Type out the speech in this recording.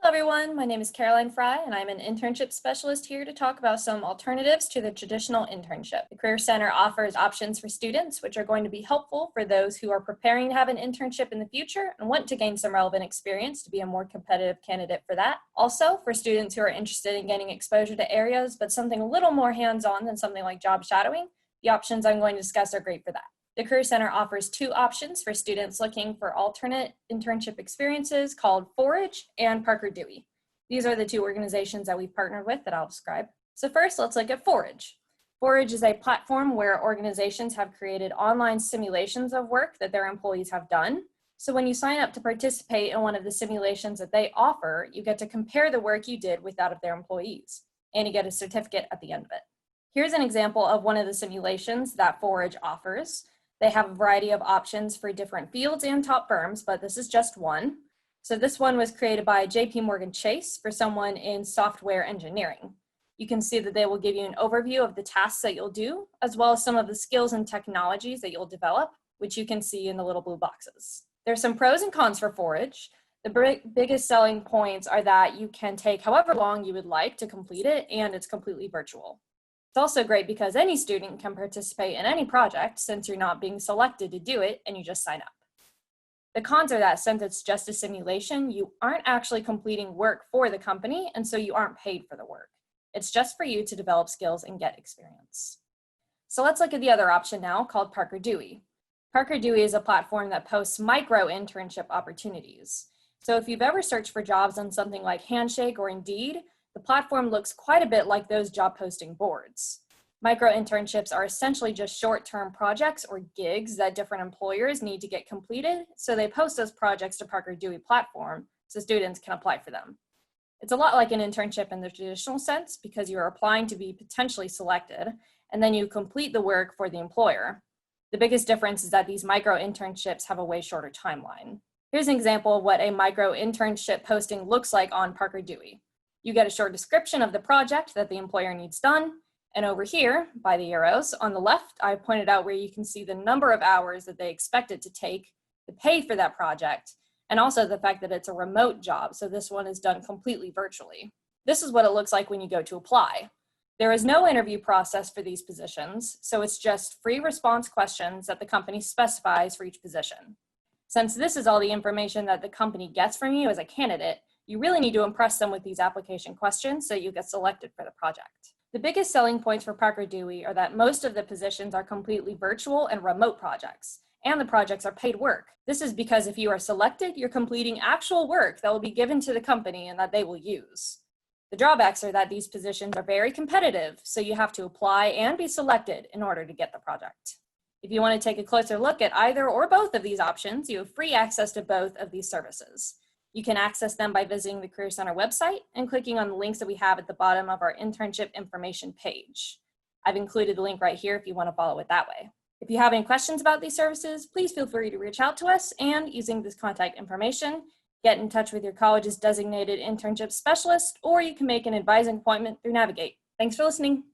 Hello everyone, my name is Caroline Fry and I'm an internship specialist here to talk about some alternatives to the traditional internship. The Career Center offers options for students which are going to be helpful for those who are preparing to have an internship in the future and want to gain some relevant experience to be a more competitive candidate for that. Also, for students who are interested in gaining exposure to areas but something a little more hands-on than something like job shadowing, the options I'm going to discuss are great for that. The Career Center offers two options for students looking for alternate internship experiences called Forage and Parker Dewey. These are the two organizations that we've partnered with that I'll describe. So first, let's look at Forage. Forage is a platform where organizations have created online simulations of work that their employees have done. So when you sign up to participate in one of the simulations that they offer, you get to compare the work you did with that of their employees, and you get a certificate at the end of it. Here's an example of one of the simulations that Forage offers. They have a variety of options for different fields and top firms, but this is just one. So this one was created by JPMorgan Chase for someone in software engineering. You can see that they will give you an overview of the tasks that you'll do, as well as some of the skills and technologies that you'll develop, which you can see in the little blue boxes. There's some pros and cons for Forage. The biggest selling points are that you can take however long you would like to complete it, and it's completely virtual. It's also great because any student can participate in any project since you're not being selected to do it and you just sign up. The cons are that since it's just a simulation, you aren't actually completing work for the company, and so you aren't paid for the work. It's just for you to develop skills and get experience. So let's look at the other option now, called Parker Dewey. Parker Dewey is a platform that posts micro internship opportunities. So if you've ever searched for jobs on something like Handshake or Indeed, the platform looks quite a bit like those job posting boards. Micro internships are essentially just short-term projects or gigs that different employers need to get completed, so they post those projects to Parker Dewey platform so students can apply for them. It's a lot like an internship in the traditional sense because you're applying to be potentially selected, and then you complete the work for the employer. The biggest difference is that these micro internships have a way shorter timeline. Here's an example of what a micro internship posting looks like on Parker Dewey. You get a short description of the project that the employer needs done. And over here, by the arrows on the left, I pointed out where you can see the number of hours that they expect it to take to pay for that project, and also the fact that it's a remote job, so this one is done completely virtually. This is what it looks like when you go to apply. There is no interview process for these positions, so it's just free response questions that the company specifies for each position. Since this is all the information that the company gets from you as a candidate, you really need to impress them with these application questions so you get selected for the project. The biggest selling points for Parker Dewey are that most of the positions are completely virtual and remote projects, and the projects are paid work. This is because if you are selected, you're completing actual work that will be given to the company and that they will use. The drawbacks are that these positions are very competitive, so you have to apply and be selected in order to get the project. If you want to take a closer look at either or both of these options, you have free access to both of these services. You can access them by visiting the Career Center website and clicking on the links that we have at the bottom of our internship information page. I've included the link right here if you want to follow it that way. If you have any questions about these services, please feel free to reach out to us, and using this contact information, get in touch with your college's designated internship specialist, or you can make an advising appointment through Navigate. Thanks for listening.